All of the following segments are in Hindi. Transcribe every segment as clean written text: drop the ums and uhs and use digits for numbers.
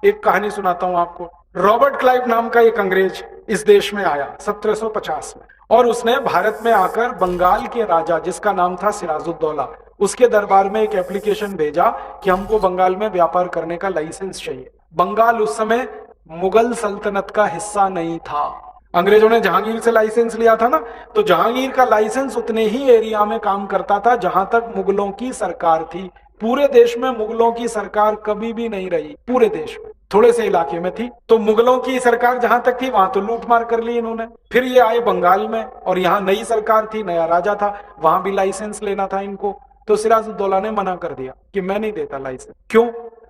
एक कहानी सुनाता हूं आपको। रॉबर्ट क्लाइव नाम का एक अंग्रेज इस देश में आया 1750 में, और उसने भारत में आकर बंगाल के राजा, जिसका नाम था सिराजुद्दौला, उसके दरबार में एक एप्लीकेशन भेजा कि हमको बंगाल में व्यापार करने का लाइसेंस चाहिए। बंगाल उस समय मुगल सल्तनत का हिस्सा नहीं था। अंग्रेजों ने जहांगीर से लाइसेंस लिया था ना, तो जहांगीर का लाइसेंस उतने ही एरिया में काम करता था जहां तक मुगलों की सरकार थी। पूरे देश में मुगलों की सरकार कभी भी नहीं रही, पूरे देश में थोड़े से इलाके में थी। तो मुगलों की सरकार जहां तक थी वहां तो लूट मार कर ली इन्होंने। फिर ये आए बंगाल में, और यहाँ नई सरकार थी, नया राजा था, वहां भी लाइसेंस लेना था इनको। तो सिराजुद्दौला ने मना कर दिया कि मैं नहीं देता लाइसेंस। क्यों?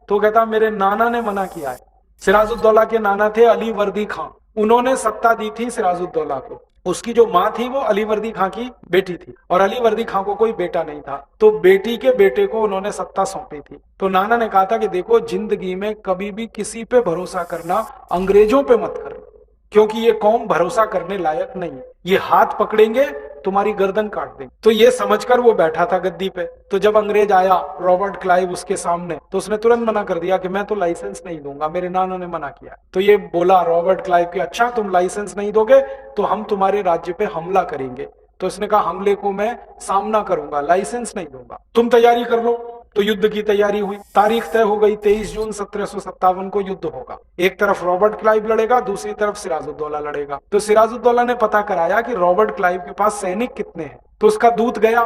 तो कहता मेरे नाना ने मना किया है। सिराजुद्दौला के नाना थे अली वर्दी खां, उन्होंने सत्ता दी थी सिराजुद्दौला को। उसकी जो माँ थी वो अली वर्दी खां की बेटी थी, और अली वर्दी खां को कोई बेटा नहीं था, तो बेटी के बेटे को उन्होंने सत्ता सौंपी थी। तो नाना ने कहा था कि देखो, जिंदगी में कभी भी किसी पे भरोसा करना, अंग्रेजों पे मत करना, क्योंकि ये कौम भरोसा करने लायक नहीं है, ये हाथ पकड़ेंगे तुम्हारी गर्दन काट देंगे। तो ये समझकर वो बैठा था गद्दी पे। तो जब अंग्रेज आया रॉबर्ट क्लाइव उसके सामने, तो उसने तुरंत मना कर दिया कि मैं तो लाइसेंस नहीं दूंगा, मेरे नाना ने मना किया। तो ये बोला रॉबर्ट क्लाइव कि अच्छा, तुम लाइसेंस नहीं दोगे तो हम तुम्हारे राज्य पे हमला करेंगे। तो इसने कहा हमले को मैं सामना करूंगा, लाइसेंस नहीं दूंगा, तुम तैयारी कर लो। तो युद्ध की तैयारी हुई, तारीख तय हो गई, 23 जून 1757 को युद्ध होगा। एक तरफ रॉबर्ट क्लाइव लड़ेगा, दूसरी तरफ सिराजुद्दौला लड़ेगा। तो सिराजुद्दौला ने पता कराया कि रॉबर्ट क्लाइव के पास सैनिक कितने हैं। तो उसका दूत गया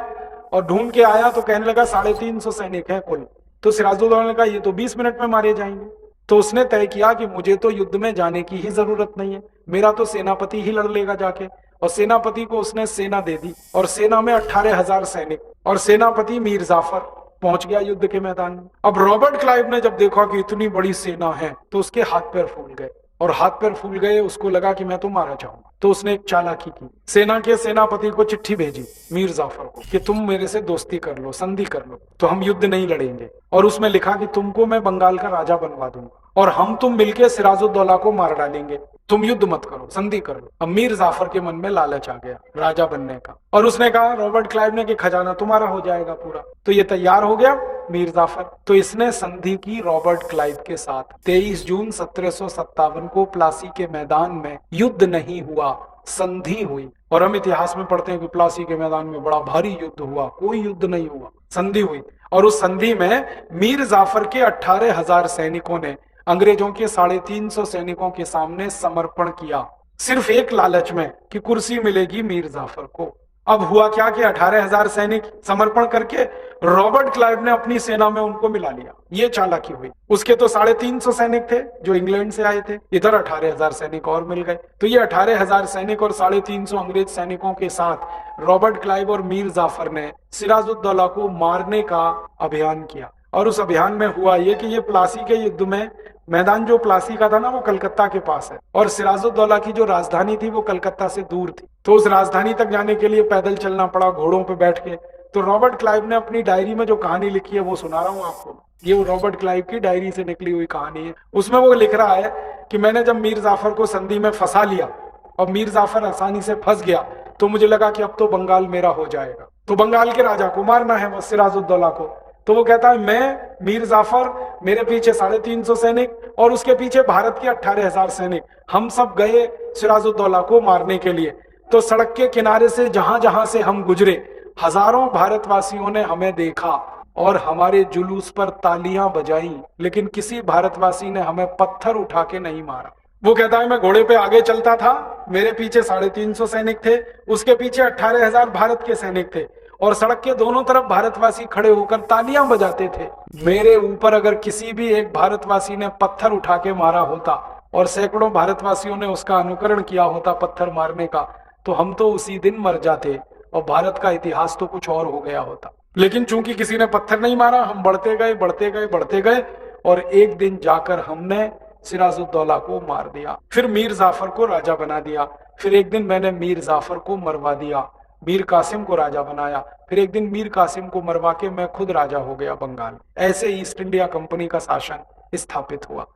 और ढूंढ के आया, तो कहने लगा 350 सैनिक हैं कुल। तो सिराजुद्दौला ने कहा ये तो 20 मिनट में मारे जाएंगे। तो उसने तय किया कि मुझे तो युद्ध में जाने की ही जरूरत नहीं है, मेरा तो सेनापति ही लड़ लेगा जाके। और सेनापति को उसने सेना दे दी, और सेना में 18,000 सैनिक, और सेनापति मीर जाफर पहुंच गया युद्ध के मैदान में। अब रॉबर्ट क्लाइव ने जब देखा कि इतनी बड़ी सेना है, तो उसके हाथ पैर फूल गए, और हाथ पैर फूल गए, उसको लगा कि मैं तो मारा जाऊंगा। तो उसने एक चालाकी की, सेना के सेनापति को चिट्ठी भेजी मीर जाफर को कि तुम मेरे से दोस्ती कर लो, संधि कर लो, तो हम युद्ध नहीं लड़ेंगे। और उसमें लिखा कि तुमको मैं बंगाल का राजा बनवा दूंगा, और हम तुम मिलकर सिराजुद्दौला को मार डालेंगे, तुम युद्ध मत करो, संधि कर लो। अब मीर जाफर के मन में लालच आ गया राजा बनने का, और उसने कहा रॉबर्ट क्लाइव ने कि खजाना तुम्हारा हो जाएगा पूरा। तो ये तैयार हो गया मीर जाफर। तो इसने संधि की रॉबर्ट क्लाइव के साथ। 23 जून 1757 को प्लासी के मैदान में युद्ध नहीं हुआ, संधि हुई। और हम इतिहास में पढ़ते हैं कि प्लासी के मैदान में बड़ा भारी युद्ध हुआ, कोई युद्ध नहीं हुआ, संधि हुई। और उस संधि में मीर जाफर के 18,000 सैनिकों ने अंग्रेजों के 350 सैनिकों के सामने समर्पण किया, सिर्फ एक लालच में कि कुर्सी मिलेगी मीर जाफर को। अब हुआ क्या कि 18,000 सैनिक समर्पण करके रॉबर्ट क्लाइव ने अपनी सेना में उनको मिला लिया। ये चालाकी हुई। उसके तो 350 सैनिक थे जो इंग्लैंड से आए थे, इधर 18,000 सैनिक और मिल गए। तो ये 18,000 सैनिक और 350 अंग्रेज सैनिकों के साथ रॉबर्ट क्लाइव और मीर जाफर ने सिराजुद्दौला को मारने का अभियान किया। और उस अभियान में हुआ ये कि ये प्लासी के युद्ध में, मैदान जो प्लासी का था ना वो कलकत्ता के पास है, और सिराजुद्दौला की जो राजधानी थी वो कलकत्ता से दूर थी। तो उस राजधानी तक जाने के लिए पैदल चलना पड़ा, घोड़ों पे बैठ के। तो रॉबर्ट क्लाइव ने अपनी डायरी में जो कहानी लिखी है वो सुना रहा हूं आपको। ये वो रॉबर्ट क्लाइव की डायरी से निकली हुई कहानी है। उसमें वो लिख रहा है कि मैंने जब मीर जाफर को संधि में फंसा लिया और मीर जाफर आसानी से फंस गया, तो मुझे लगा कि अब तो बंगाल मेरा हो जाएगा, तो बंगाल के राजा को मारना है बस, सिराजुद्दौला को। तो वो कहता है मैं, मीर जाफर, मेरे पीछे 350 सैनिक और उसके पीछे भारत के 18,000 सैनिक, हम सब गए सिराजुद्दौला को मारने के लिए। तो सड़क के किनारे से जहां जहां से हम गुजरे, हजारों भारतवासियों ने हमें देखा और हमारे जुलूस पर तालियां बजाई, लेकिन किसी भारतवासी ने हमें पत्थर उठा के नहीं मारा। वो कहता है मैं घोड़े पे आगे चलता था, मेरे पीछे 350 सैनिक थे, उसके पीछे 18,000 भारत के सैनिक थे, और सड़क के दोनों तरफ भारतवासी खड़े होकर तालियां बजाते थे। मेरे ऊपर अगर किसी भी एक भारतवासी ने पत्थर उठा के मारा होता और सैकड़ों भारतवासियों ने उसका अनुकरण किया होता पत्थर मारने का, तो हम तो उसी दिन मर जाते और भारत का इतिहास तो कुछ और हो गया होता। लेकिन चूंकि किसी ने पत्थर नहीं मारा, हम बढ़ते गए बढ़ते गए बढ़ते गए, और एक दिन जाकर हमने सिराजुद्दौला को मार दिया। फिर मीर जाफर को राजा बना दिया। फिर एक दिन मैंने मीर जाफर को मरवा दिया, मीर कासिम को राजा बनाया। फिर एक दिन मीर कासिम को मरवा के मैं खुद राजा हो गया बंगाल। ऐसे ईस्ट इंडिया कंपनी का शासन स्थापित हुआ।